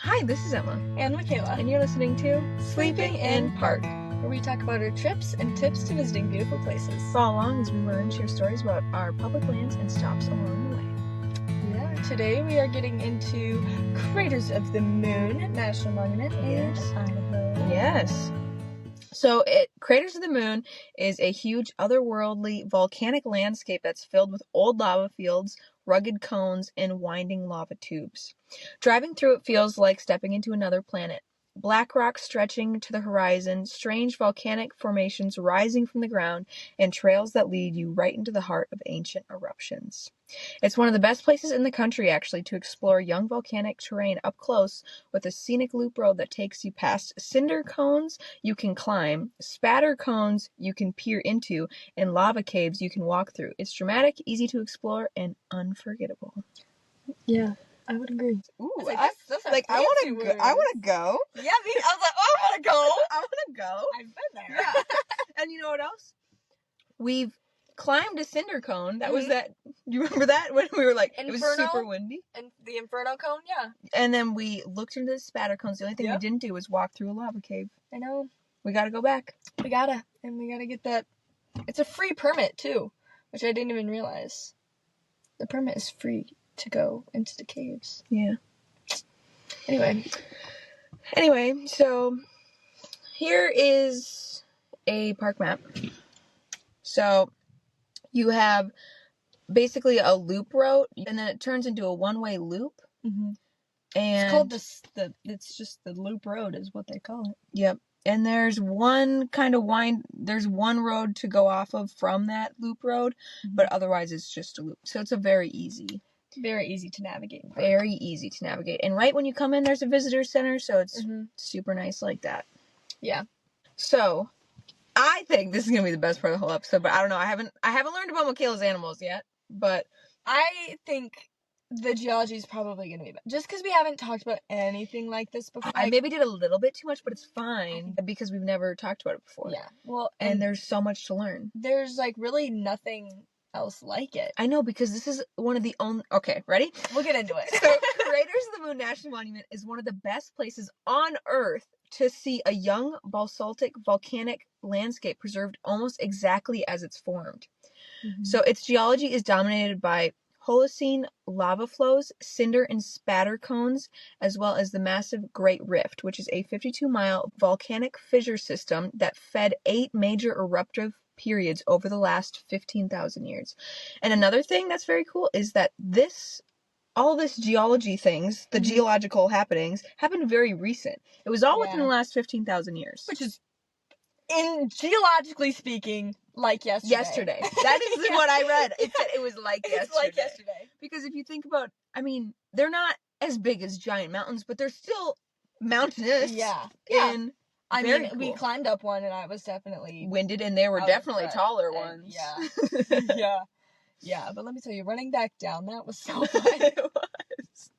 Hi, this is Emma. And Michaela. And you're listening to Sleeping in Park, where we talk about our trips and tips to visiting beautiful places. Follow along as we learn and share stories about our public lands and stops along the way. Yeah, today we are getting into Craters of the Moon National Monument in Idaho. Yes. So, Craters of the Moon is a huge otherworldly volcanic landscape that's filled with old lava fields, rugged cones, and winding lava tubes. Driving through it feels like stepping into another planet. Black rock stretching to the horizon, strange volcanic formations rising from the ground, and trails that lead you right into the heart of ancient eruptions. It's one of the best places in the country, actually, to explore young volcanic terrain up close with a scenic loop road that takes you past cinder cones you can climb, spatter cones you can peer into, and lava caves you can walk through. It's dramatic, easy to explore, and unforgettable. Yeah, I would agree. Ooh, I want to go. I want to go. Yeah, I was like, oh, I want to go. I want to go. I've been there. Yeah. And you know what else? We've climbed a cinder cone. That was that. You remember that when we were like, It was super windy? And the Inferno cone, yeah. And then we looked into the spatter cones. The only thing we didn't do was walk through a lava cave. I know. We got to go back. We gotta get that. It's a free permit too, which I didn't even realize. The permit is free to go into the caves. Yeah. Anyway, so here is a park map. So you have basically a loop road, and then it turns into a one-way loop. Mm-hmm. And it's called it's just the loop road is what they call it. Yep. And there's one there's one road to go off of from that loop road, but otherwise it's just a loop. So it's very easy to navigate. Very easy to navigate. And right when you come in, there's a visitor center, so it's super nice like that. Yeah. So I think this is gonna be the best part of the whole episode, but I don't know. I haven't learned about Michaela's animals yet, but I think the geology is probably going to be bad. Just because we haven't talked about anything like this before. I maybe did a little bit too much, but it's fine because we've never talked about it before. Yeah. Well, and there's so much to learn. There's really nothing else like it. I know, because this is one of the only... Okay, ready? We'll get into it. So, Craters of the Moon National Monument is one of the best places on Earth to see a young basaltic volcanic landscape preserved almost exactly as it's formed. So its geology is dominated by Holocene lava flows, cinder and spatter cones, as well as the massive Great Rift, which is a 52-mile volcanic fissure system that fed 8 major eruptive periods over the last 15,000 years. And another thing that's very cool is that all this geology things, the geological happenings, happened very recent. It was all within the last 15,000 years. Which is, geologically speaking, like yesterday. That is what I read. It said it was like yesterday. It's like yesterday. Because if you think about, they're not as big as giant mountains, but they're still mountainous. Yeah. And cool. We climbed up one, and I was definitely winded, and they were definitely taller ones. Yeah. Yeah, but let me tell you, running back down, that was so fun. It was.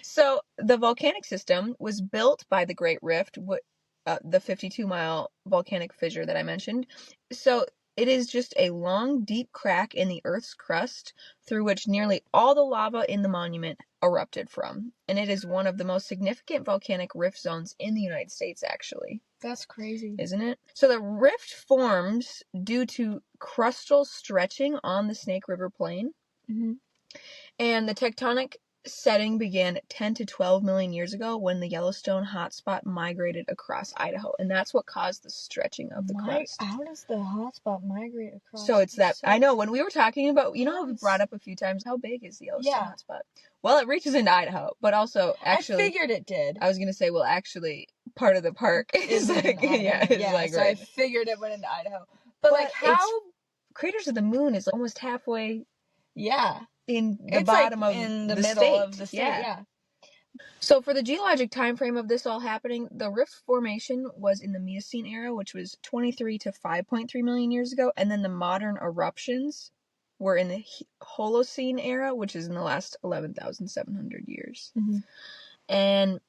So, the volcanic system was built by the Great Rift, the 52-mile volcanic fissure that I mentioned. So, it is just a long, deep crack in the Earth's crust through which nearly all the lava in the monument erupted from. And it is one of the most significant volcanic rift zones in the United States, actually. That's crazy. Isn't it? So the rift forms due to crustal stretching on the Snake River Plain. And the tectonic setting began 10 to 12 million years ago when the Yellowstone hotspot migrated across Idaho, and that's what caused the stretching of the crust. How does the hotspot migrate across? So it's that I know when we were talking about, how we brought up a few times, how big is the Yellowstone hotspot? Well, it reaches into Idaho, but also actually I figured it did. I was gonna say, well, actually, part of the park is like so I figured it went into Idaho, but how Craters of the Moon is almost halfway. Yeah. In the bottom of in the middle state. Of the state. Yeah. So for the geologic time frame of this all happening, the rift formation was in the Miocene era, which was 23 to 5.3 million years ago, and then the modern eruptions were in the Holocene era, which is in the last 11,700 years. And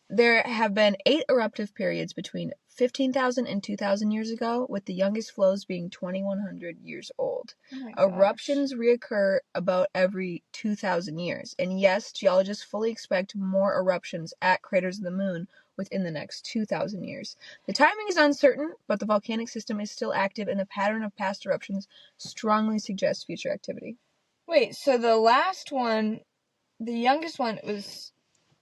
there have been 8 eruptive periods between 15,000 and 2,000 years ago, with the youngest flows being 2,100 years old. Oh my Eruptions reoccur about every 2,000 years. And yes, geologists fully expect more eruptions at craters of the moon within the next 2,000 years. The timing is uncertain, but the volcanic system is still active, and the pattern of past eruptions strongly suggests future activity. Wait, so the last one, the youngest one was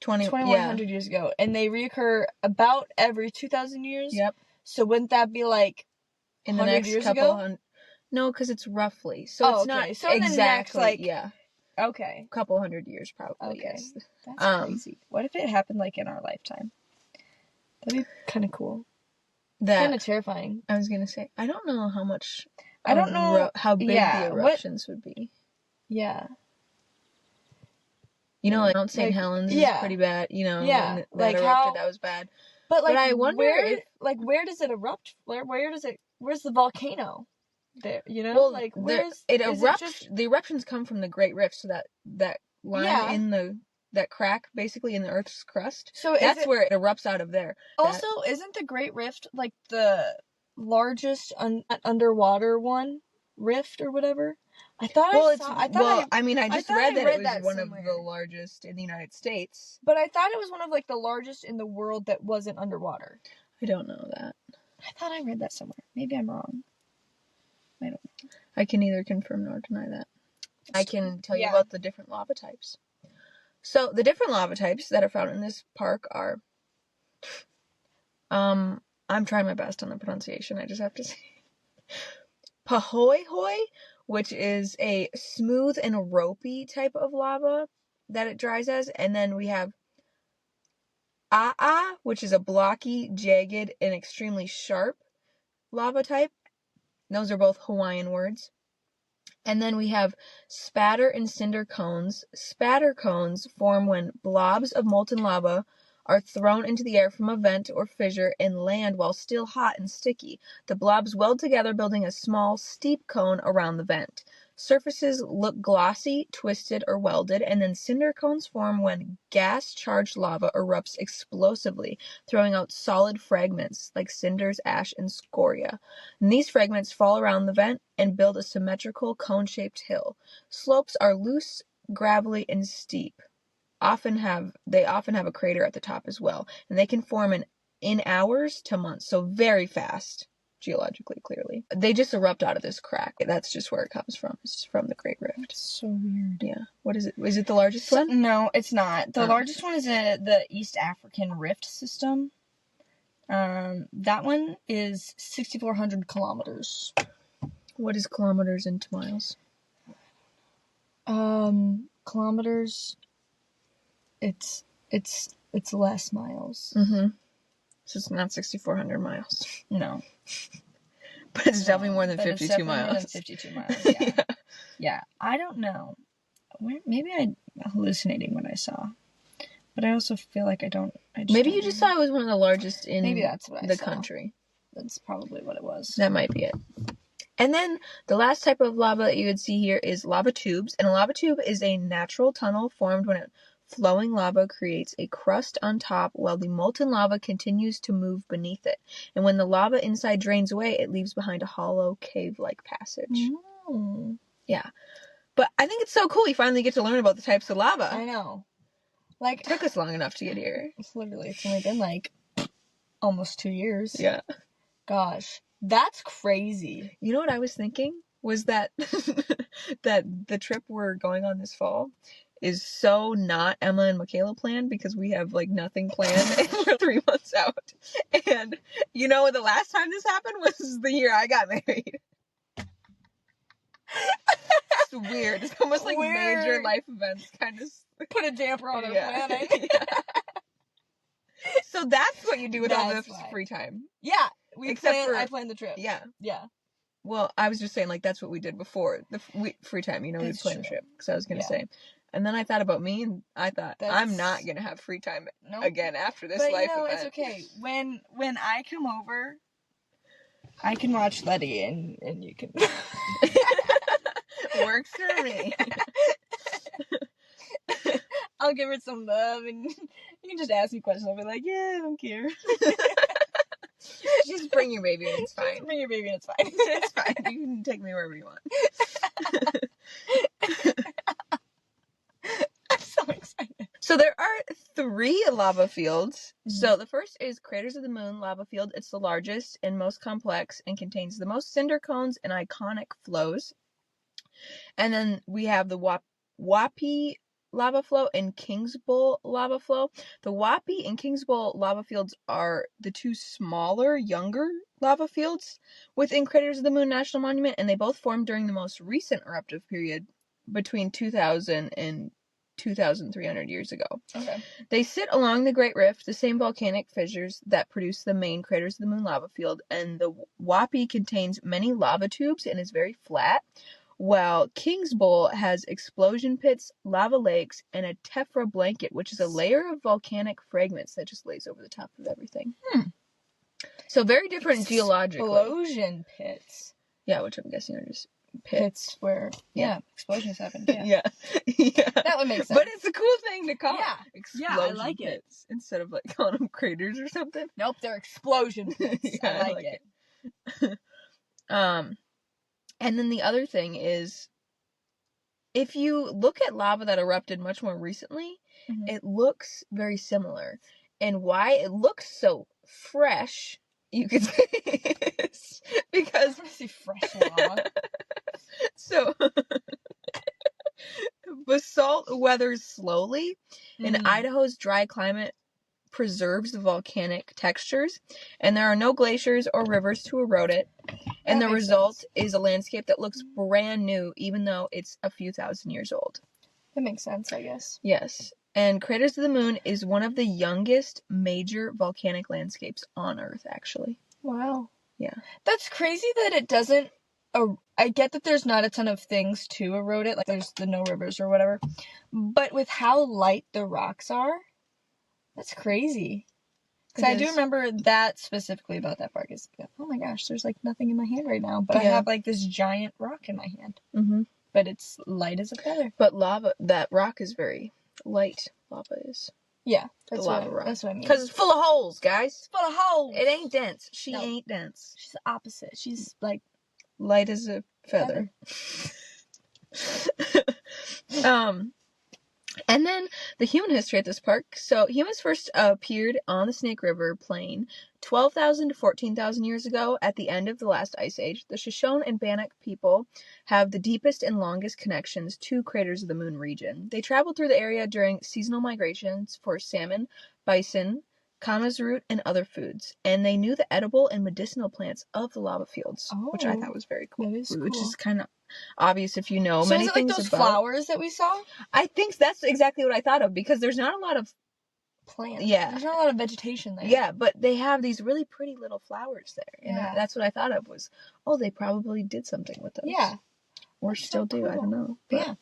2,100 years ago, and they reoccur about every 2,000 years? Yep. So wouldn't that be like in the next years couple ago? No, because it's roughly. So it's not so exactly, in the next, okay. Couple hundred years probably, Okay. yes. That's crazy. What if it happened like in our lifetime? That'd be kind of cool. Kind of terrifying. I was going to say, I don't know how much... I don't know how big the eruptions would be. Yeah. You know, like Mount St. Helens is pretty bad. You know, when that erupted, that was bad. But like, I wonder where does it erupt? Where's the volcano? There, you know, well, like where's it erupts? The eruptions come from the Great Rift, so that line in that crack basically in the Earth's crust. So that's where it erupts out of there. Also, isn't the Great Rift like the largest underwater rift or whatever? I thought I just read that it was one of the largest in the United States. But I thought it was one of like the largest in the world that wasn't underwater. I don't know that. I thought I read that somewhere. Maybe I'm wrong. I don't know. I can neither confirm nor deny that. I can tell you about the different lava types. So the different lava types that are found in this park are I'm trying my best on the pronunciation, I just have to say. Pahoehoe, which is a smooth and ropey type of lava that it dries as. And then we have A'a, which is a blocky, jagged, and extremely sharp lava type. Those are both Hawaiian words. And then we have spatter and cinder cones. Spatter cones form when blobs of molten lava are thrown into the air from a vent or fissure and land while still hot and sticky. The blobs weld together, building a small, steep cone around the vent. Surfaces look glossy, twisted, or welded, and then cinder cones form when gas-charged lava erupts explosively, throwing out solid fragments like cinders, ash, and scoria. And these fragments fall around the vent and build a symmetrical cone-shaped hill. Slopes are loose, gravelly, and steep. They often have a crater at the top as well, and they can form in hours to months, so very fast, geologically, clearly. They just erupt out of this crack. That's just where it comes from. It's from the Great Rift. That's so weird. Yeah. What is it? Is it the largest one? No, it's not. The largest one is the East African Rift System. That one is 6,400 kilometers. What is kilometers into miles? Kilometers... It's less miles. Mm-hmm. So it's not 6,400 miles. No. But it's definitely more than 52 miles. More than 52 miles, yeah. Yeah. I don't know. Maybe I'm hallucinating what I saw. But I also feel like maybe you just saw it was one of the largest in maybe that's what the country. That's probably what it was. That might be it. And then the last type of lava that you would see here is lava tubes. And a lava tube is a natural tunnel formed when flowing lava creates a crust on top while the molten lava continues to move beneath it. And when the lava inside drains away, it leaves behind a hollow cave-like passage. Mm. Yeah. But I think it's so cool you finally get to learn about the types of lava. I know. Like, it took us long enough to get here. It's only been like almost 2 years. Yeah. Gosh. That's crazy. You know what I was thinking? Was that that the trip we're going on this fall is so not Emma and Michaela planned, because we have like nothing planned and we're 3 months out. And you know, the last time this happened was the year I got married. It's weird. It's almost like major life events kind of put a damper on our planning. Yeah. So that's what you do with all this free time. Yeah. I planned the trip. Yeah. Yeah. Well, I was just saying, like, that's what we did before the free time, you know, we planned the trip. Because I was going to say. And then I thought about me, and I thought, I'm not going to have free time again after this life event. It's okay. When I come over, I can watch Letty, and you can... Works for me. I'll give her some love, and you can just ask me questions. I'll be like, yeah, I don't care. Just bring your baby and it's fine. Just bring your baby and it's fine. It's fine. You can take me wherever you want. I'm so excited. So there are 3 lava fields. So the first is Craters of the Moon lava field. It's the largest and most complex and contains the most cinder cones and iconic flows. And then we have the Wappi lava flow and Kings Bowl lava flow. The Wappi and Kings Bowl lava fields are the 2 smaller, younger lava fields within Craters of the Moon National Monument, and they both formed during the most recent eruptive period between 2000 and 2,300 years ago. Okay. They sit along the Great Rift, the same volcanic fissures that produce the main Craters of the Moon lava field, and the Wappi contains many lava tubes and is very flat, while Kings Bowl has explosion pits, lava lakes, and a tephra blanket, which is a layer of volcanic fragments that just lays over the top of everything. So very different geologically. Explosion pits. Yeah, which I'm guessing are just Pits where, explosions happen. Yeah. Yeah. That would make sense. But it's a cool thing to call explosion I like pits instead of like calling them craters or something. Nope, they're explosion pits. I like it. And then the other thing is, if you look at lava that erupted much more recently, it looks very similar. And why it looks so fresh, you could say, is because I want to see fresh lava. So basalt weathers slowly, and Idaho's dry climate preserves the volcanic textures, and there are no glaciers or rivers to erode it. And the result is a landscape that looks brand new, even though it's a few thousand years old. That makes sense, I guess. Yes. And Craters of the Moon is one of the youngest major volcanic landscapes on Earth, actually. Wow. Yeah. That's crazy that it doesn't... I get that there's not a ton of things to erode it, like there's the no rivers or whatever. But with how light the rocks are, that's crazy. Because I do remember that specifically about that park is, oh my gosh, there's like nothing in my hand right now. But I have like this giant rock in my hand. But it's light as a feather. But lava, that rock is very light. Lava is. Yeah, that's what I mean. Because it's full of holes, guys. It's full of holes. It ain't dense. She ain't dense. She's the opposite. She's like light as a feather. And then the human history at this park. So humans first appeared on the Snake River plain 12,000 to 14,000 years ago at the end of the last ice age. The Shoshone and Bannock people have the deepest and longest connections to Craters of the Moon region. They traveled through the area during seasonal migrations for salmon, bison, camas root, and other foods. And they knew the edible and medicinal plants of the lava fields, which I thought was very cool. That is cool. Which is kind of obvious if you know so many is it things like those about flowers that we saw? I think that's exactly what I thought of, because there's not a lot of plants. Yeah. There's not a lot of vegetation there. Yeah, but they have these really pretty little flowers there. And that's what I thought of was, they probably did something with those. Yeah. Or that's still so do, cool. I don't know. But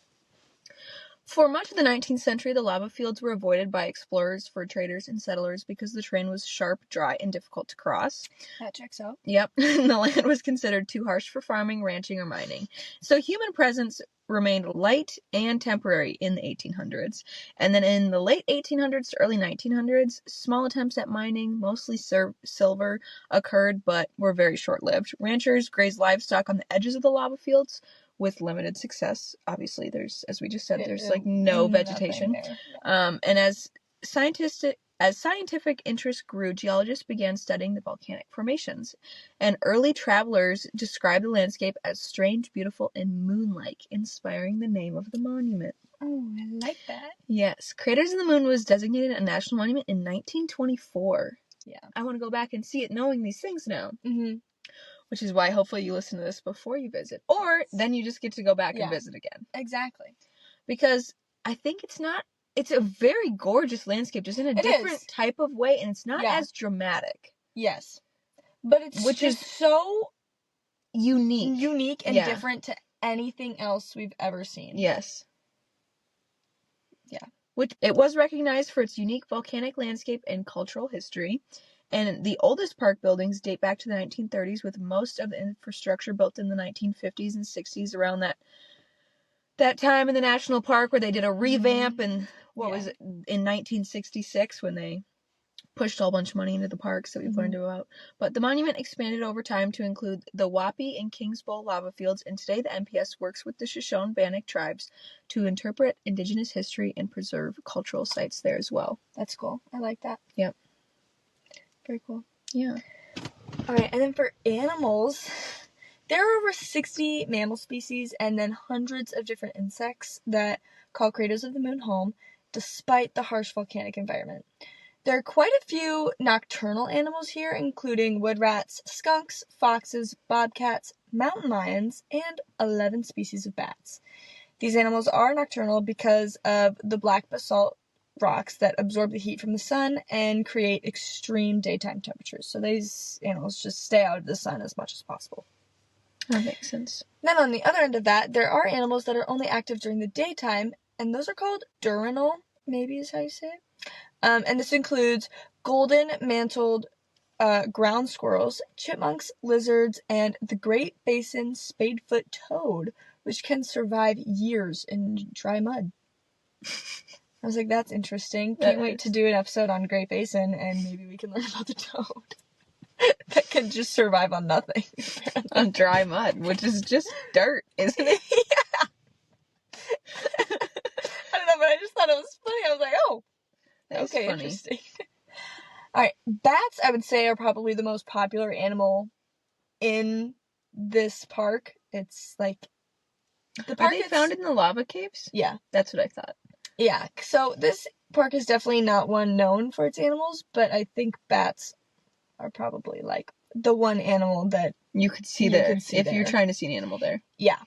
for much of the 19th century, the lava fields were avoided by explorers, fur traders, and settlers because the terrain was sharp, dry, and difficult to cross. That checks out. Yep. The land was considered too harsh for farming, ranching, or mining. So human presence remained light and temporary in the 1800s. And then in the late 1800s to early 1900s, small attempts at mining, mostly silver, occurred but were very short-lived. Ranchers grazed livestock on the edges of the lava fields with limited success. Obviously, there's, as we just said, there's like no vegetation. And as scientific interest grew, geologists began studying the volcanic formations. And early travelers described the landscape as strange, beautiful, and moon-like, inspiring the name of the monument. Oh, I like that. Yes. Craters of the Moon was designated a national monument in 1924. Yeah. I want to go back and see it knowing these things now. Mm-hmm. Which is why hopefully you listen to this before you visit. Or then you just get to go back and visit again. Exactly. Because I think it's a very gorgeous landscape, just in a different type of way, and it's not as dramatic. Yes. But it's which is so unique. Unique and different to anything else we've ever seen. Yes. Yeah. Which it was recognized for its unique volcanic landscape and cultural history. And the oldest park buildings date back to the 1930s, with most of the infrastructure built in the 1950s and 60s, around that time in the national park where they did a revamp, and what was it, in 1966 when they pushed a whole bunch of money into the parks that we've learned about. But the monument expanded over time to include the Wappi and Kings Bowl lava fields, and today the NPS works with the Shoshone-Bannock tribes to interpret indigenous history and preserve cultural sites there as well. That's cool. I like that. Yep. Very cool. Yeah. All right, and then for animals, there are over 60 mammal species and then hundreds of different insects that call Craters of the Moon home, despite the harsh volcanic environment. There are quite a few nocturnal animals here, including wood rats, skunks, foxes, bobcats, mountain lions, and 11 species of bats. These animals are nocturnal because of the black basalt rocks that absorb the heat from the sun and create extreme daytime temperatures. So these animals just stay out of the sun as much as possible. That makes sense. Then on the other end of that, there are animals that are only active during the daytime, and those are called diurnal, maybe is how you say it. And this includes golden mantled ground squirrels, chipmunks, lizards, and the Great Basin spadefoot toad, which can survive years in dry mud. I was like, that's interesting. Can't wait to do an episode on Great Basin, and maybe we can learn about the toad. That can just survive on nothing. On dry mud, which is just dirt, isn't it? Yeah. I don't know, but I just thought it was funny. I was like, oh, That's okay, funny. interesting. All right, bats, I would say, are probably the most popular animal in this park. It's like the park. Are they found in the lava caves? Yeah, that's what I thought. Yeah, so this park is definitely not one known for its animals, but I think bats are probably like the one animal that you could see there if you're trying to see an animal there. Yeah.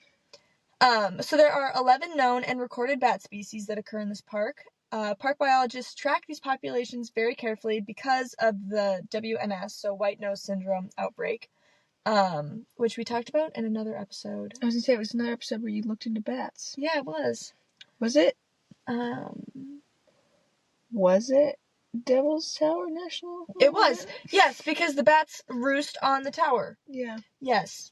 So there are 11 known and recorded bat species that occur in this park. Park biologists track these populations very carefully because of the WNS, so white nose syndrome outbreak, which we talked about in another episode. I was gonna say, it was another episode where you looked into bats. Yeah, it was. Was it? Was it Devil's Tower National? It was. Yes, because the bats roost on the tower. Yeah. Yes.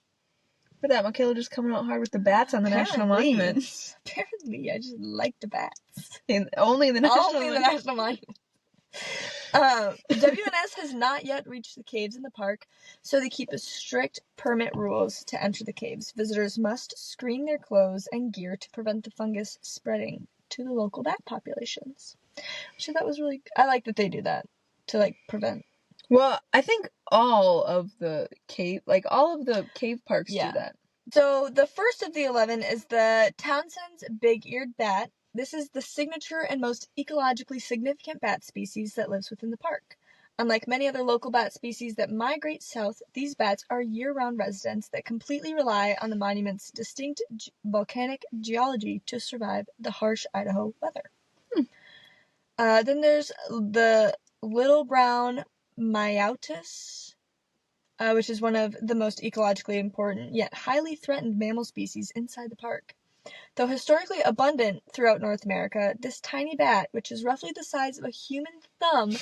For that, Michaela just coming out hard with the bats on the National Monument. Apparently, I just like the bats. Only in the National Monument. WNS has not yet reached the caves in the park, so they keep strict permit rules to enter the caves. Visitors must screen their clothes and gear to prevent the fungus spreading to the local bat populations. Which I thought was really... I like that they do that to, like, prevent. Well, I think all of the cave parks do that. So the first of the 11 is the Townsend's big-eared bat. This is the signature and most ecologically significant bat species that lives within the park. Unlike many other local bat species that migrate south, these bats are year-round residents that completely rely on the monument's distinct volcanic geology to survive the harsh Idaho weather. Then there's the little brown Myotis, which is one of the most ecologically important yet highly threatened mammal species inside the park. Though historically abundant throughout North America, this tiny bat, which is roughly the size of a human thumb,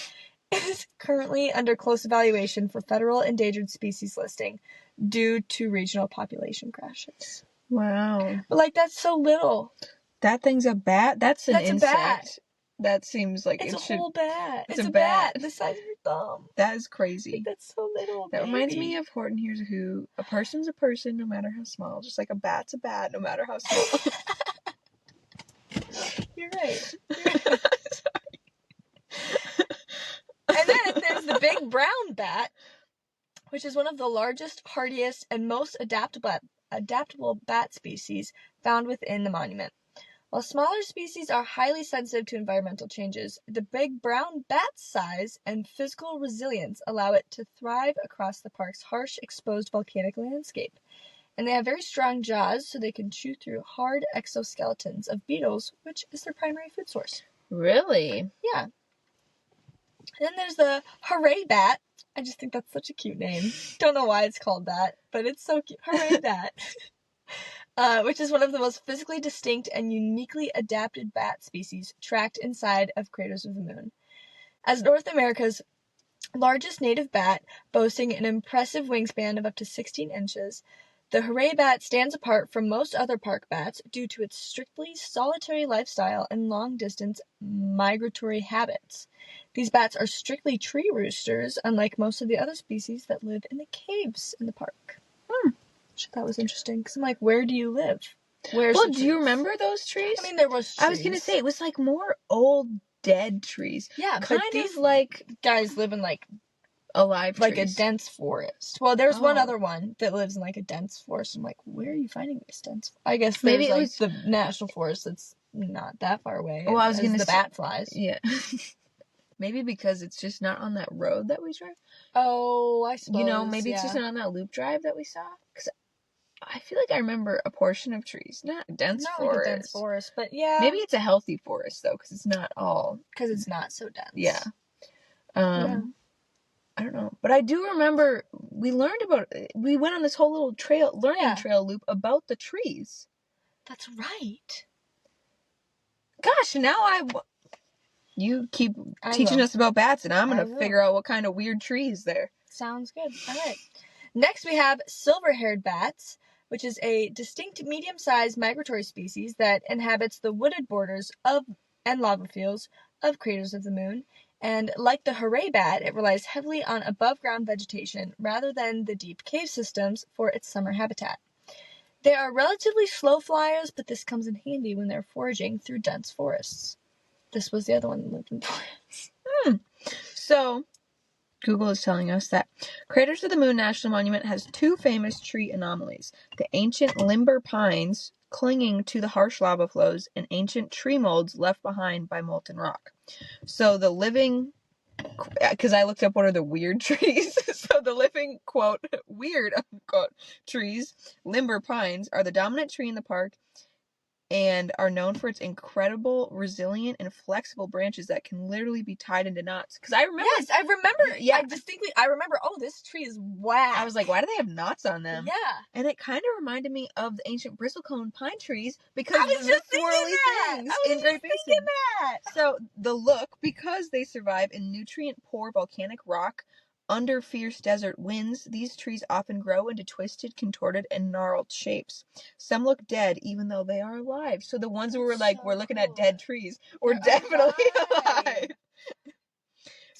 is currently under close evaluation for federal endangered species listing due to regional population crashes. Wow. But, like, that's so little. That thing's a bat? That's an insect. A bat. That seems like it's a whole bat. It's a bat the size of your thumb. That is crazy. Like, that's so little. That reminds me of Horton Hears a Who. A person's a person, no matter how small. Just like a bat's a bat, no matter how small. You're right. Sorry. And then there's the big brown bat, which is one of the largest, hardiest, and most adaptable bat species found within the monument. While smaller species are highly sensitive to environmental changes, the big brown bat's size and physical resilience allow it to thrive across the park's harsh, exposed volcanic landscape. And they have very strong jaws, so they can chew through hard exoskeletons of beetles, which is their primary food source. Really? Yeah. And then there's the Hooray Bat. I just think that's such a cute name. Don't know why it's called that, but it's so cute. Hooray Bat. Which is one of the most physically distinct and uniquely adapted bat species tracked inside of Craters of the Moon. As North America's largest native bat, boasting an impressive wingspan of up to 16 inches, The hooray bat stands apart from most other park bats due to its strictly solitary lifestyle and long-distance migratory habits. These bats are strictly tree roosters, unlike most of the other species that live in the caves in the park. Which I thought was interesting, because I'm like, where do you live? Where's Well, the do you trees? remember those trees? I mean, there was trees. I was gonna say, it was like more old, dead trees. Yeah, kind but these of like guys live in like alive a trees. dense forest. Well, there's one Oh. other one that lives in like a dense forest. I'm like, where are you finding these dense? I guess Maybe there's it like was- the national forest that's not that far away. Well, I was as gonna the say- bat flies. Yeah. Maybe because it's just not on that road that we drive. Oh, I suppose. You know, maybe it's yeah. just not on that loop drive that we saw. Because I feel like I remember a portion of trees, not a dense not forest. like a dense forest, but yeah. Maybe it's a healthy forest though, because it's not all. Because it's not so dense. Yeah. Yeah. I don't know, but I do remember we learned about. We went on this whole little learning trail loop about the trees. That's right. Gosh, now you keep teaching us about bats, and I'm gonna figure out what kind of weird trees there. Sounds good. All right. Next, we have silver-haired bats, which is a distinct medium-sized migratory species that inhabits the wooded borders of and lava fields of craters of the moon. And like the hooray bat, it relies heavily on above-ground vegetation rather than the deep cave systems for its summer habitat. They are relatively slow flyers, but this comes in handy when they're foraging through dense forests. This was the other one that lived in forests. So, Google is telling us that Craters of the Moon National Monument has two famous tree anomalies: the ancient limber pines clinging to the harsh lava flows and ancient tree molds left behind by molten rock. So the living, because I looked up what are the weird trees. So the living, quote, weird, unquote, trees, limber pines, are the dominant tree in the park and are known for its incredible, resilient, and flexible branches that can literally be tied into knots. Because I remember... Yes, I remember. Yeah. I remember, oh, this tree is whack. I was like, why do they have knots on them? Yeah. And it kind of reminded me of the ancient bristlecone pine trees because I was of just the swirly things in Great Basin. So the look, because they survive in nutrient-poor volcanic rock under fierce desert winds, these trees often grow into twisted, contorted, and gnarled shapes. Some look dead, even though they are alive. So the ones who were like, so we're looking cool. at dead trees, were definitely alive.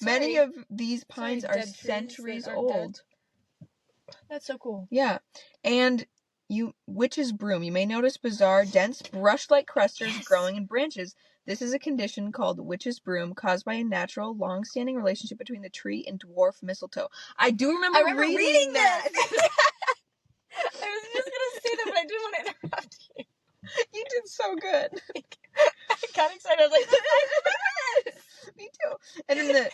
Many of these pines are centuries old. That's so cool. Yeah. And witch's broom. You may notice bizarre, dense, brush-like clusters growing in branches. This is a condition called witch's broom, caused by a natural, long-standing relationship between the tree and dwarf mistletoe. I do remember reading that. I was just gonna say that, but I didn't want to interrupt you. You did so good. I got excited. I was like, I remember this. Me too. And then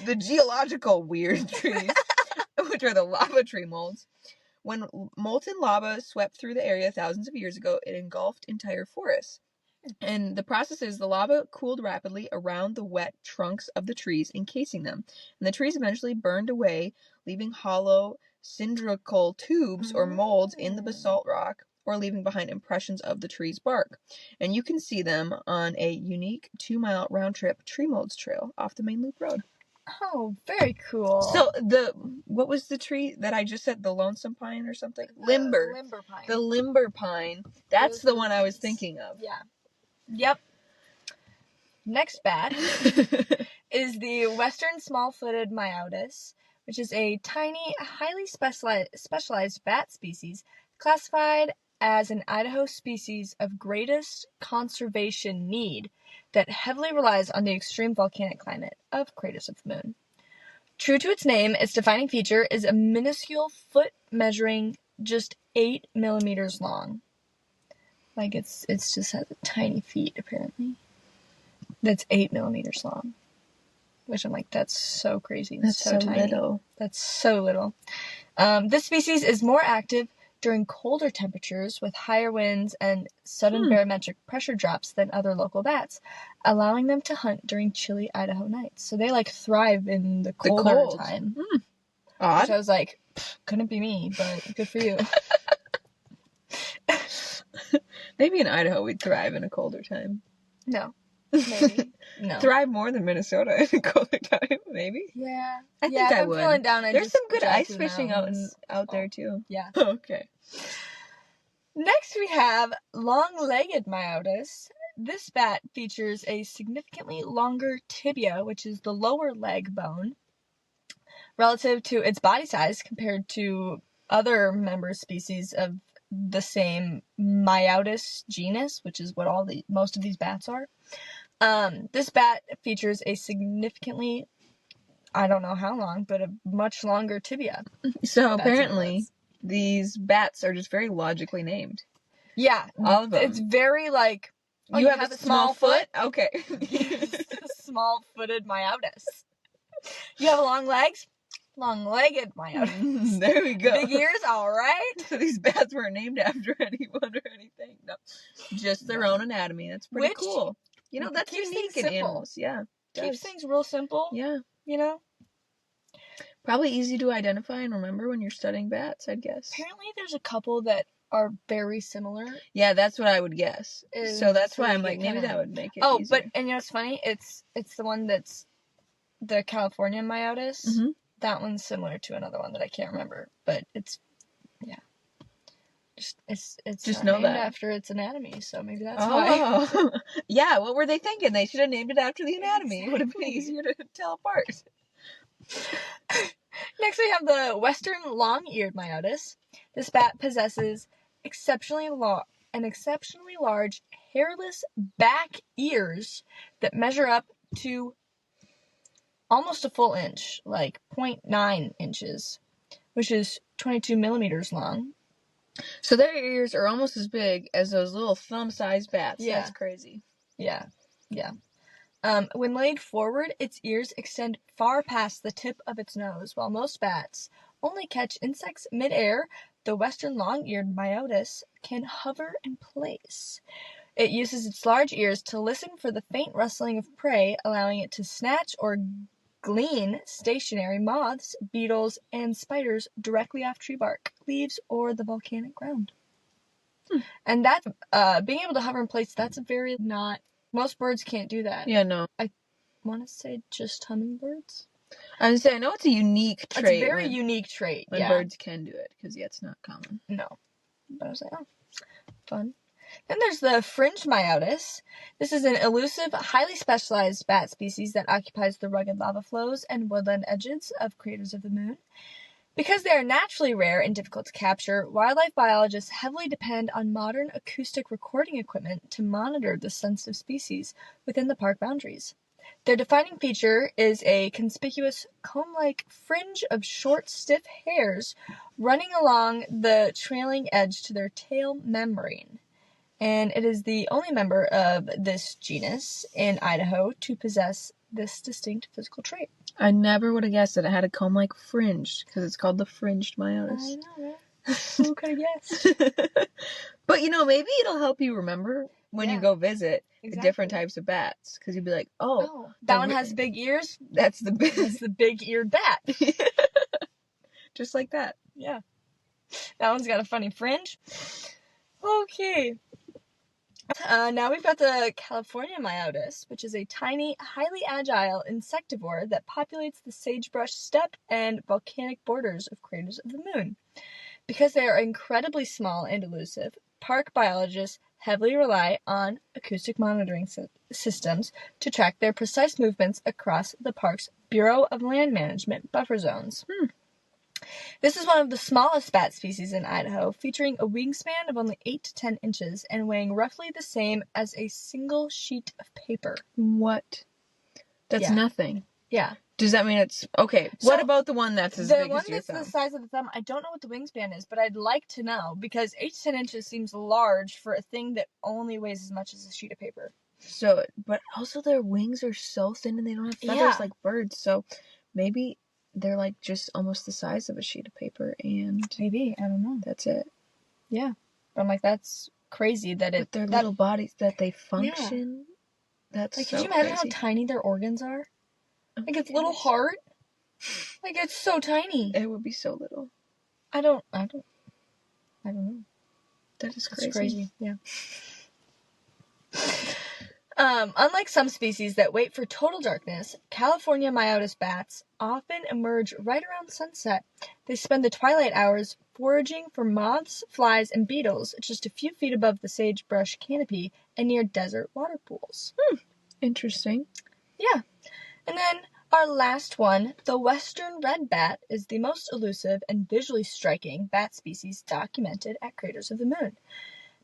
the geological weird trees, which are the lava tree molds. When molten lava swept through the area thousands of years ago, it engulfed entire forests. And the process is the lava cooled rapidly around the wet trunks of the trees, encasing them. And the trees eventually burned away, leaving hollow cylindrical tubes or molds in the basalt rock, or leaving behind impressions of the tree's bark. And you can see them on a unique 2-mile round-trip tree molds trail off the main loop road. Oh, very cool. So what was the tree that I just said? The lonesome pine or something? Limber. Limber pine. The limber pine. That's the one I was thinking of. Yeah. Yep. Next bat is the western small-footed myotis, which is a tiny, highly specialized bat species classified as an Idaho species of greatest conservation need that heavily relies on the extreme volcanic climate of Craters of the Moon. True to its name, its defining feature is a minuscule foot measuring just 8 millimeters long. Like it's just has tiny feet apparently. That's 8 millimeters long. Which I'm like, that's so crazy. That's so tiny. little. That's so little. This species is more active during colder temperatures with higher winds and sudden barometric pressure drops than other local bats, allowing them to hunt during chilly Idaho nights. So they like thrive in the colder time. Odd. Which I was like, couldn't be me, but good for you. Maybe in Idaho we'd thrive in a colder time. No, maybe. No. thrive more than Minnesota in colder time, maybe. Yeah. I think I if would. I'm feeling down, There's some good drive ice to the fishing mountains. out there too. Yeah. Okay. Next, we have long-legged myotis. This bat features a significantly longer tibia, which is the lower leg bone, relative to its body size compared to other member species of the same myotis genus, which is what most of these bats are. This bat features a significantly, I don't know how long, but a much longer tibia. So apparently, these bats are just very logically named. Yeah, all of them. It's very like, you have a small foot? Okay. Small-footed myotis. You have long legs? Long-legged myotis. There we go. Big ears, all right. So these bats weren't named after anyone or anything. No, just their own anatomy. That's pretty cool. You know, that's unique in animals. Yeah, keeps things real simple. Yeah, you know. Probably easy to identify and remember when you're studying bats, I'd guess. Apparently, there's a couple that are very similar. Yeah, that's what I would guess. So that's why I'm like, maybe that would make it easier. But and you know what's funny? It's the one that's the California myotis. Mm-hmm. That one's similar to another one that I can't remember, but it's it's just named after its anatomy, so maybe that's why. Yeah, what were they thinking? They should have named it after the anatomy. It would have been easier to tell apart. Next, we have the western long-eared myotis. This bat possesses an exceptionally large hairless back ears that measure up to almost a full inch, like 0.9 inches, which is 22 millimeters long. So their ears are almost as big as those little thumb-sized bats. Yeah. That's crazy. Yeah. When laid forward, its ears extend far past the tip of its nose. While most bats only catch insects mid-air, the western long-eared myotis can hover in place. It uses its large ears to listen for the faint rustling of prey, allowing it to snatch or glean stationary moths, beetles, and spiders directly off tree bark, leaves, or the volcanic ground. And that, being able to hover in place, that's most birds can't do that. Yeah, no. I want to say just hummingbirds. I would say, I know it's a unique trait. It's a very unique trait, when birds can do it, because it's not common. No. But I was like, fun. Then there's the fringed myotis. This is an elusive, highly specialized bat species that occupies the rugged lava flows and woodland edges of craters of the moon. Because they are naturally rare and difficult to capture, wildlife biologists heavily depend on modern acoustic recording equipment to monitor this sensitive species within the park boundaries. Their defining feature is a conspicuous comb-like fringe of short, stiff hairs running along the trailing edge to their tail membrane. And it is the only member of this genus in Idaho to possess this distinct physical trait. I never would have guessed that it had a comb-like fringe, because it's called the fringed myotis. I know, right? Who could have guessed? But, maybe it'll help you remember when you go visit the different types of bats, because you'll be like, that one has big ears? That's the big-eared bat. Just like that. Yeah. That one's got a funny fringe. Okay. Now we've got the California myotis, which is a tiny, highly agile insectivore that populates the sagebrush steppe and volcanic borders of craters of the moon. Because they are incredibly small and elusive, park biologists heavily rely on acoustic monitoring systems to track their precise movements across the park's Bureau of Land Management buffer zones. This is one of the smallest bat species in Idaho, featuring a wingspan of only 8 to 10 inches and weighing roughly the same as a single sheet of paper. What? That's nothing. Yeah. Does that mean it's... Okay, so what about the one that's as big as your thumb? The one that's the size of the thumb, I don't know what the wingspan is, but I'd like to know, because 8 to 10 inches seems large for a thing that only weighs as much as a sheet of paper. So, but also their wings are so thin and they don't have feathers like birds, so maybe... They're like just almost the size of a sheet of paper, and maybe, I don't know. That's it. Yeah. But I'm like, that's crazy that with their little bodies, that they function. Yeah. That's like, so could you imagine how tiny their organs are? Like its little heart? Like it's so tiny. It would be so little. I don't know. That is crazy. It's crazy, yeah. Unlike some species that wait for total darkness, California myotis bats often emerge right around sunset. They spend the twilight hours foraging for moths, flies, and beetles just a few feet above the sagebrush canopy and near desert water pools. Interesting. Yeah. And then our last one, the western red bat, is the most elusive and visually striking bat species documented at Craters of the Moon.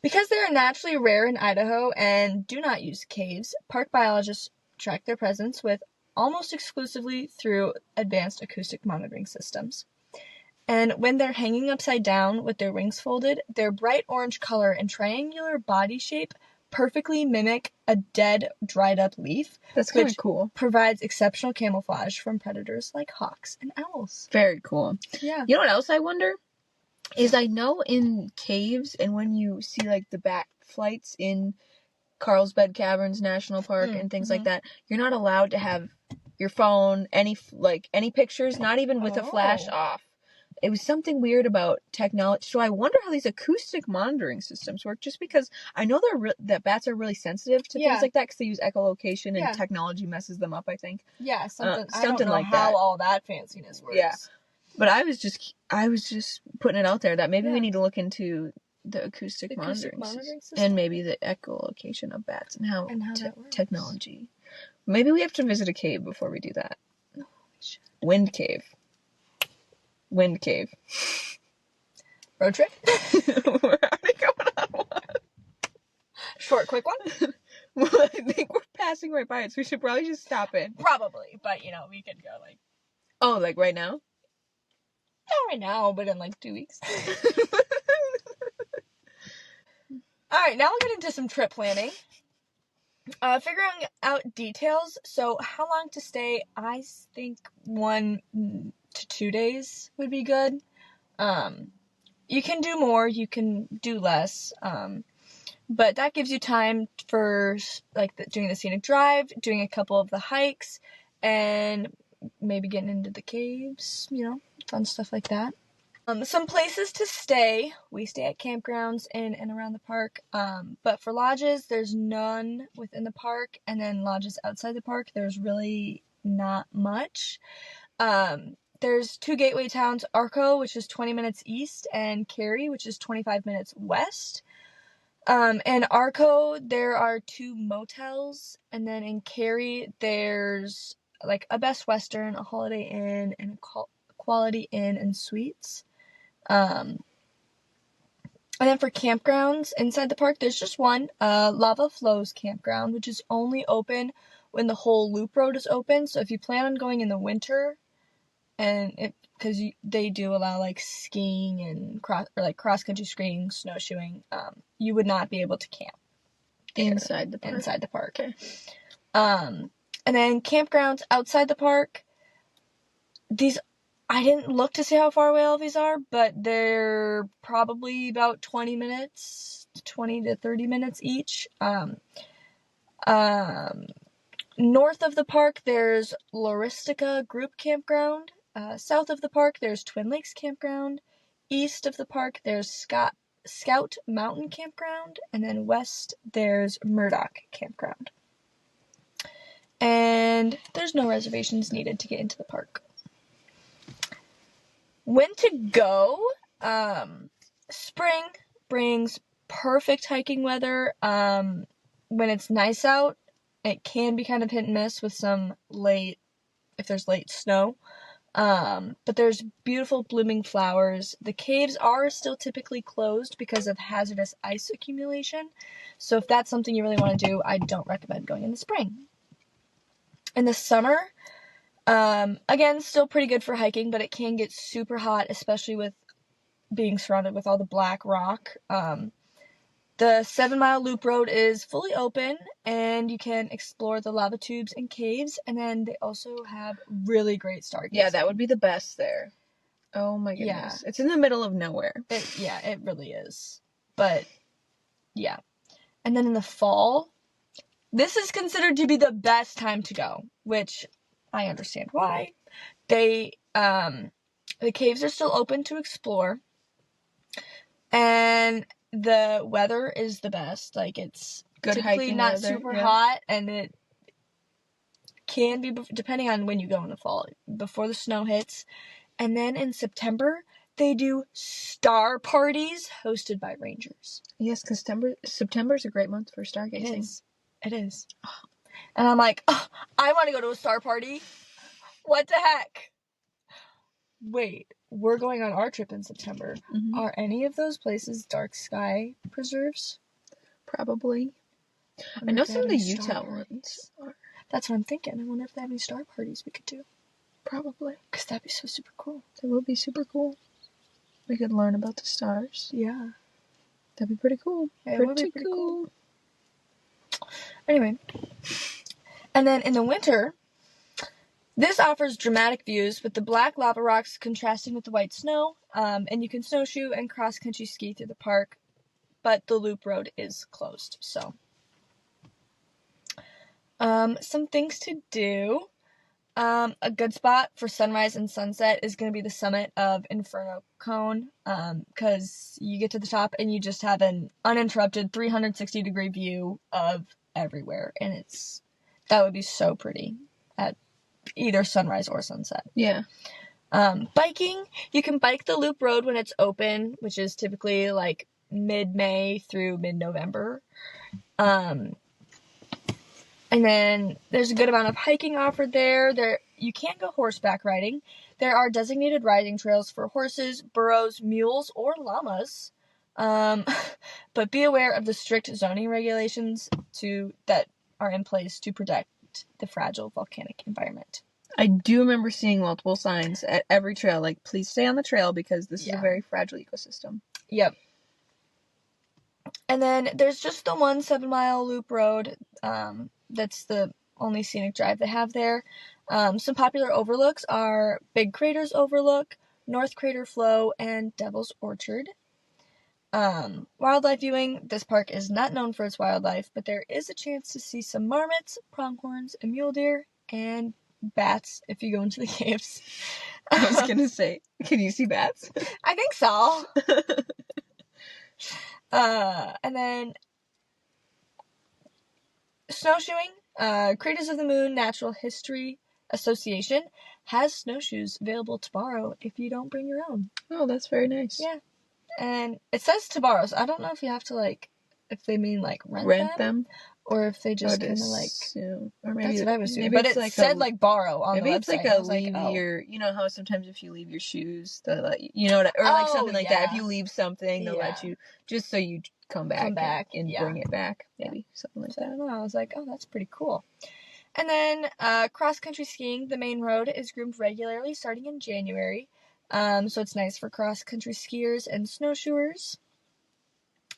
Because they are naturally rare in Idaho and do not use caves, park biologists track their presence with almost exclusively through advanced acoustic monitoring systems. And when they're hanging upside down with their wings folded, their bright orange color and triangular body shape perfectly mimic a dead, dried up leaf. That's kind of cool. Provides exceptional camouflage from predators like hawks and owls. Very cool. Yeah. You know what else I wonder? Is I know in caves and when you see like the bat flights in Carlsbad Caverns National Park and things like that, you're not allowed to have your phone, any pictures, not even with a flash off. It was something weird about technology. So I wonder how these acoustic monitoring systems work. Just because I know that bats are really sensitive to things like that because they use echolocation and technology messes them up. I think. Yeah, something. I Something don't know like how that. all that fanciness works. Yeah, but I was just putting it out there that maybe we need to look into the acoustic monitoring system and maybe the echolocation of bats and how that works. Technology. Maybe we have to visit a cave before we do that. No, we should. Wind cave. Road trip? We're already going on one. Short, quick one? Well, I think we're passing right by it, so we should probably just stop in. Probably, but we could go Oh, like right now? Not right now, but in 2 weeks. Alright, now we'll get into some trip planning. Figuring out details. So how long to stay? I think 1 to 2 days would be good. You can do more, you can do less. But that gives you time for doing the scenic drive, doing a couple of the hikes, and maybe getting into the caves, fun stuff like that. Some places to stay. We stay at campgrounds in and around the park. But for lodges, there's none within the park. And then lodges outside the park, there's really not much. There's 2 gateway towns, Arco, which is 20 minutes east, and Cary, which is 25 minutes west. In Arco, there are 2 motels. And then in Cary, there's a Best Western, a Holiday Inn, and a Quality Inn and Suites. And then for campgrounds inside the park, there's just one, Lava Flows Campground, which is only open when the whole loop road is open. So if you plan on going in the winter, and because they do allow skiing and cross country skiing, snowshoeing, you would not be able to camp inside the park. Okay. And then campgrounds outside the park. I didn't look to see how far away all these are, but they're probably about 20 to 30 minutes each. North of the park, there's Loristica Group Campground. South of the park, there's Twin Lakes Campground. East of the park, there's Scout Mountain Campground. And then west, there's Murdoch Campground. And there's no reservations needed to get into the park. When to go? Spring brings perfect hiking weather. When it's nice out, it can be kind of hit and miss with if there's late snow. But there's beautiful blooming flowers. The caves are still typically closed because of hazardous ice accumulation. So if that's something you really want to do, I don't recommend going in the spring. In the summer, again, still pretty good for hiking, but it can get super hot, especially with being surrounded with all the black rock. The 7-mile loop road is fully open, and you can explore the lava tubes and caves, and then they also have really great stargazing. Yeah, that would be the best there. Oh my goodness. Yeah. It's in the middle of nowhere. It really is. But, yeah. And then in the fall, this is considered to be the best time to go, which I understand why. The caves are still open to explore, and the weather is the best. It's Good typically hiking not weather, super yeah. hot, and it can be, depending on when you go in the fall, before the snow hits. And then in September, they do star parties hosted by rangers. Yes, because September is a great month for stargazing. It is. And I'm like, oh, I want to go to a star party. What the heck? Wait, we're going on our trip in September. Mm-hmm. Are any of those places dark sky preserves? Probably. I know some of the Utah ones are. That's what I'm thinking. I wonder if they have any star parties we could do. Probably. Because that'd be so super cool. That would be super cool. We could learn about the stars. Yeah. That'd be pretty cool. Yeah, it would be pretty cool. Anyway. And then in the winter, this offers dramatic views with the black lava rocks contrasting with the white snow. And you can snowshoe and cross-country ski through the park, but the loop road is closed. So, some things to do. A good spot for sunrise and sunset is going to be the summit of Inferno Cone, because you get to the top and you just have an uninterrupted 360-degree view of everywhere, and that would be so pretty at either sunrise or sunset. Yeah. Biking, you can bike the loop road when it's open, which is typically like mid-May through mid-November. And then there's a good amount of hiking offered there. You can't go horseback riding. There are designated riding trails for horses, burros, mules, or llamas. But be aware of the strict zoning regulations that are in place to protect the fragile volcanic environment. I do remember seeing multiple signs at every trail, like, please stay on the trail because this is a very fragile ecosystem. Yep. And then there's just the one 7-mile loop road. That's the only scenic drive they have there. Some popular overlooks are Big Craters Overlook, North Crater Flow, and Devil's Orchard. Wildlife viewing. This park is not known for its wildlife, but there is a chance to see some marmots, pronghorns, and mule deer, and bats if you go into the caves. I was going to say, can you see bats? I think so. And then snowshoeing. Craters of the Moon Natural History Association has snowshoes available to borrow if you don't bring your own. Oh, that's very nice. Yeah. And it says to borrow, so I don't know if you have to, if they mean, rent them. Or if they just kind of, or maybe that's what I was doing. But it said, borrow on the website. Maybe it's like leave your, you know how sometimes if you leave your shoes, they'll let you, or something like that. If you leave something, they'll let you, just so you come back and bring it back. Maybe something like that. I don't know. I was like, oh, that's pretty cool. And then cross-country skiing, the main road is groomed regularly starting in January. So it's nice for cross-country skiers and snowshoers.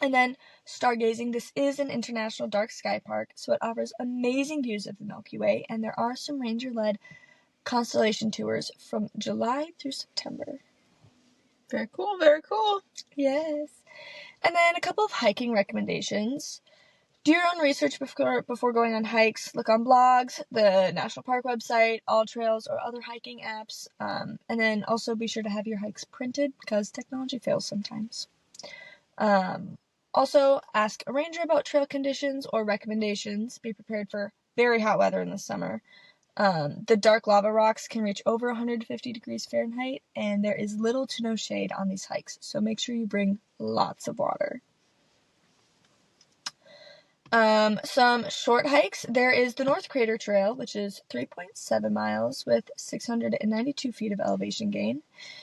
And then stargazing. This is an international dark sky park, so it offers amazing views of the Milky Way, and there are some ranger-led constellation tours from July through September. Very cool, very cool. Yes. And then a couple of hiking recommendations. Do your own research before going on hikes. Look on blogs, the national park website, All Trails, or other hiking apps. And then also be sure to have your hikes printed because technology fails sometimes. Also, ask a ranger about trail conditions or recommendations. Be prepared for very hot weather in the summer. The dark lava rocks can reach over 150 degrees Fahrenheit, and there is little to no shade on these hikes, so make sure you bring lots of water. Some short hikes. There is the North Crater Trail, which is 3.7 miles with 692 feet of elevation gain.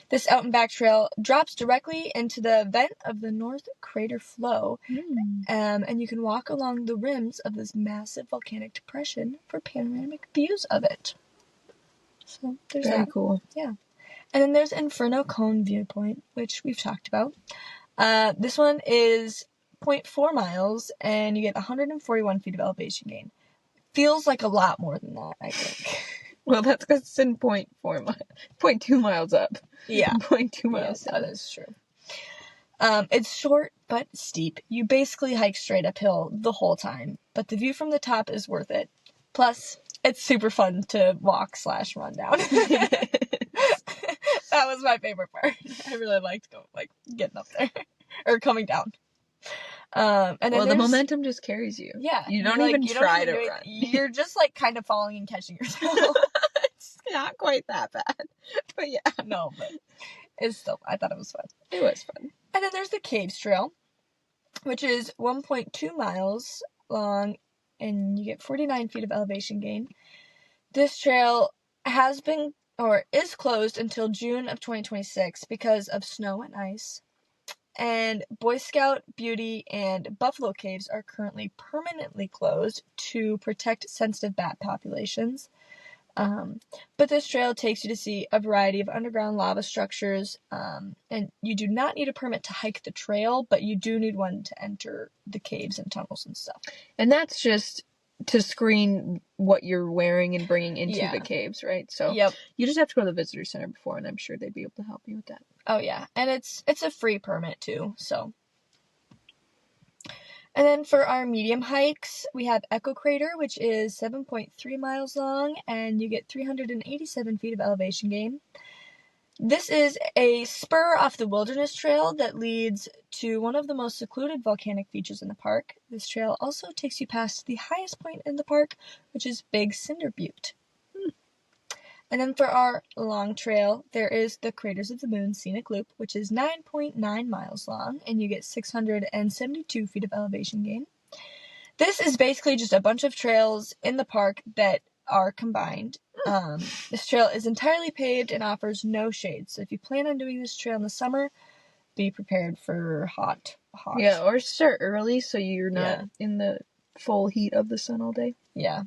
This out and back trail drops directly into the vent of the North Crater Flow, and you can walk along the rims of this massive volcanic depression for panoramic views of it. So there's Very that. cool. Yeah. And then there's Inferno Cone Viewpoint, which we've talked about. This one is 0.4 miles, and you get 141 feet of elevation gain. Feels like a lot more than that, I think. Well, that's because it's in 0.4 miles. 0.2 miles up. Yeah. 0.2 miles down. That is true. It's short but steep. You basically hike straight uphill the whole time, but the view from the top is worth it. Plus, it's super fun to walk/run down. That was my favorite part. I really liked getting up there. Or coming down. And then Well, the momentum just carries you. Yeah. You don't even try to run. You're just like kind of falling and catching yourself. It's not quite that bad. But yeah. No, but it's still, I thought it was fun. It was fun. And then there's the Caves Trail, which is 1.2 miles long, and you get 49 feet of elevation gain. This trail has been, or is closed until June of 2026 because of snow and ice. And Boy Scout, Beauty, and Buffalo Caves are currently permanently closed to protect sensitive bat populations. But this trail takes you to see a variety of underground lava structures, and you do not need a permit to hike the trail, but you do need one to enter the caves and tunnels and stuff. And that's just to screen what you're wearing and bringing into the caves, right? So you just have to go to the visitor center before, and I'm sure they'd be able to help you with that. Oh yeah, and it's a free permit too, so. And then for our medium hikes, we have Echo Crater, which is 7.3 miles long, and you get 387 feet of elevation gain. This is a spur off the Wilderness Trail that leads to one of the most secluded volcanic features in the park. This trail also takes you past the highest point in the park, which is Big Cinder Butte. And then for our long trail, there is the Craters of the Moon Scenic Loop, which is 9.9 miles long, and you get 672 feet of elevation gain. This is basically just a bunch of trails in the park that are combined. This trail is entirely paved and offers no shade. So if you plan on doing this trail in the summer, be prepared for hot. Yeah, or start early so you're not in the full heat of the sun all day. Yeah.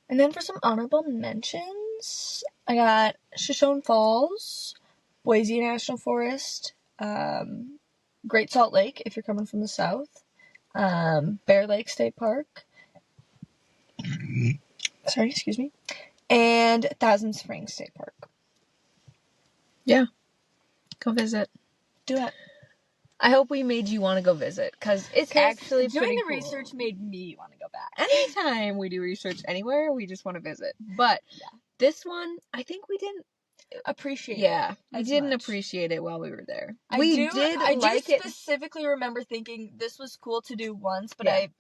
And then for some honorable mentions, I got Shoshone Falls, Boise National Forest, Great Salt Lake if you're coming from the south, Bear Lake State Park, and Thousand Springs State Park. Yeah. Go visit. Do it. I hope we made you want to go visit, because it's actually doing pretty the cool. research made me want to go back. Anytime we do research anywhere, we just want to visit. But this one, I think we didn't appreciate it. Yeah, we didn't appreciate it while we were there. I do specifically remember thinking this was cool to do once, but I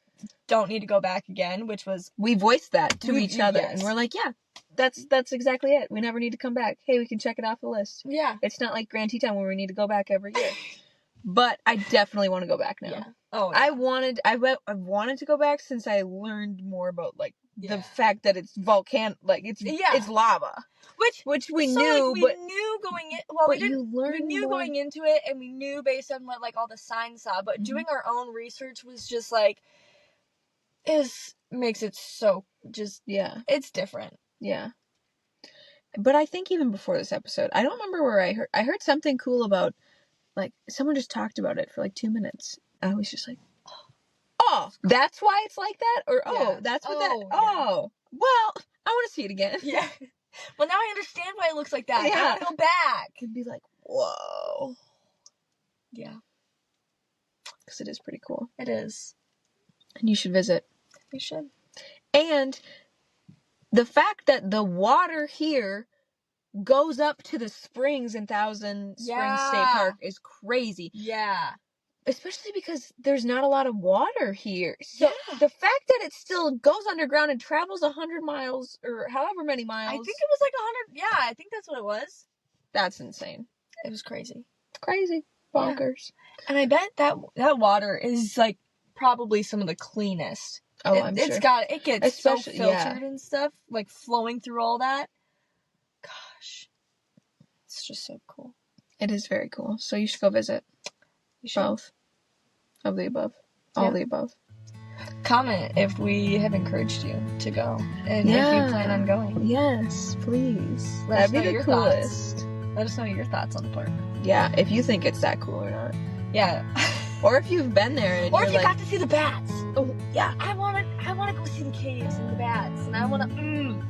don't need to go back again, which was... We voiced that to each other, and we're like, yeah, that's exactly it. We never need to come back. Hey, we can check it off the list. Yeah. It's not like Grand Teton where we need to go back every year. But I definitely want to go back now. Yeah. Oh, yeah. I've wanted to go back since I learned more about the fact that it's it's lava, which we knew. We knew going in. Well, we knew going into it, and we knew based on what all the signs saw. But doing our own research was just makes it so it's different. Yeah. But I think even before this episode, I don't remember where I heard something cool about. Someone just talked about it for 2 minutes. I was just like, oh, that's why it's like that? Or, that's what well, I want to see it again. Yeah. Well, now I understand why it looks like that. Yeah. I want to go back. And be like, whoa. Yeah. Because it is pretty cool. It is. And you should visit. You should. And the fact that the water here goes up to the springs in Thousand Springs State Park is crazy. Yeah. Especially because there's not a lot of water here. So the fact that it still goes underground and travels 100 miles or however many miles. I think it was 100. Yeah, I think that's what it was. That's insane. It was crazy. Crazy. Bonkers. Yeah. And I bet that water is probably some of the cleanest. Oh, I'm sure. It gets especially so filtered and stuff, flowing through all that. Gosh, it's just so cool. It is very cool. So you should go visit. You should. Both of the above. All the above. Comment if we have encouraged you to go, and if you plan on going. Yes, please. That'd be the coolest. Let us know your thoughts on the park. Yeah, if you think it's that cool or not. Yeah. Or if you've been there and or if you got to see the bats. Oh, yeah. I want to go see the caves and the bats, and I want to do it.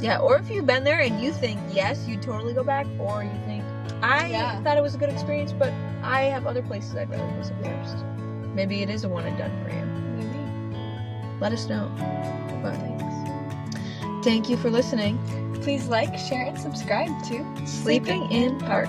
Yeah, or if you've been there and you think, yes, you'd totally go back, or you think, I thought it was a good experience, but I have other places I'd rather visit first. Maybe it is a one and done for you. Maybe. Let us know. But thanks. Thank you for listening. Please like, share, and subscribe to Sleeping in Park.